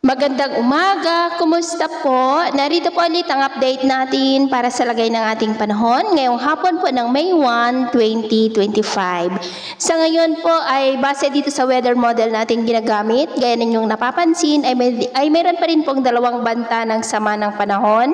Magandang umaga, kumusta po? Narito po ulit ang update natin para sa lagay ng ating panahon ngayong hapon po ng May 1, 2025. Sa ngayon po ay base dito sa weather model natin ginagamit, gaya ninyong napapansin ay mayroon pa rin pong dalawang banta ng sama ng panahon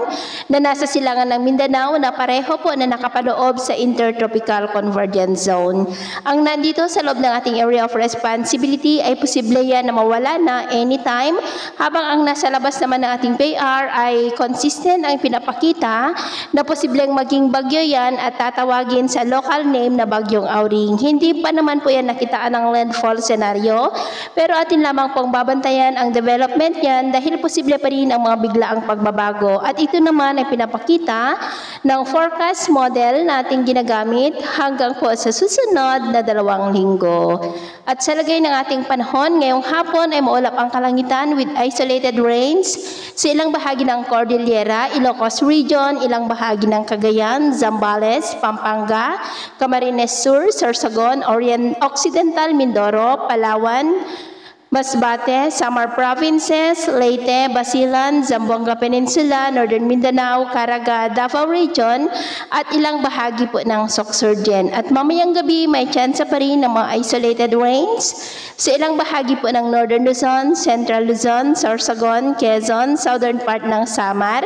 na nasa silangan ng Mindanao na pareho po na nakapaloob sa Intertropical Convergence Zone. Ang nandito sa loob ng ating area of responsibility ay posible yan na mawala na anytime, habang ang nasa labas naman ng ating PAR ay consistent ang pinapakita na posibleng maging bagyo yan at tatawagin sa local name na Bagyong Auring. Hindi pa naman po yan nakitaan ng landfall scenario, pero atin lamang pong babantayan ang development yan dahil posible pa rin ang mga biglaang pagbabago. At ito naman ay pinapakita ng forecast model nating ginagamit hanggang po sa susunod na 2 linggo. At sa lagay ng ating panahon, ngayong hapon ay maulap ang kalangitan with isolated rains sa ilang bahagi ng Cordillera, Ilocos Region, ilang bahagi ng Cagayan, Zambales, Pampanga, Camarines Sur, Sorsogon, Occidental Mindoro, Palawan, Masbate, Samar Provinces, Leyte, Basilan, Zamboanga Peninsula, Northern Mindanao, Caraga, Davao Region, at ilang bahagi po ng Sorsogon. At mamayang gabi may tsansa pa rin ng mga isolated rains sa ilang bahagi po ng Northern Luzon, Central Luzon, Sorsogon, Quezon, Southern part ng Samar,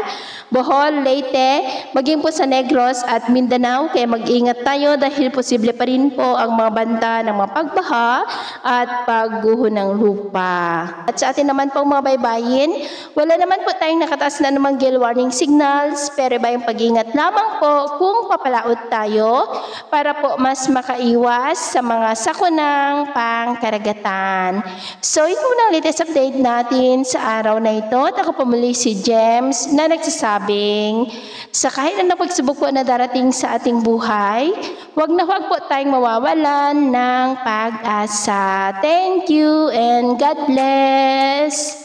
Bohol, Leyte, maging po sa Negros at Mindanao. Kaya mag-ingat tayo dahil posible pa rin po ang mga banta ng mga pagbaha at pagguho ng lupa. At sa atin naman pong mga baybayin, wala naman po tayong nakataas na namang gale warning signals, pero ba yung pag-ingat lamang po kung papalaot tayo para po mas makaiwas sa mga sakunang pangkaragatan. So ito muna ang latest update natin sa araw na ito. At ako po muli si James na nagsasabing sa kahit anong pagsubok po na darating sa ating buhay, huwag na huwag po tayong mawawalan ng pag-asa. Thank you and God bless!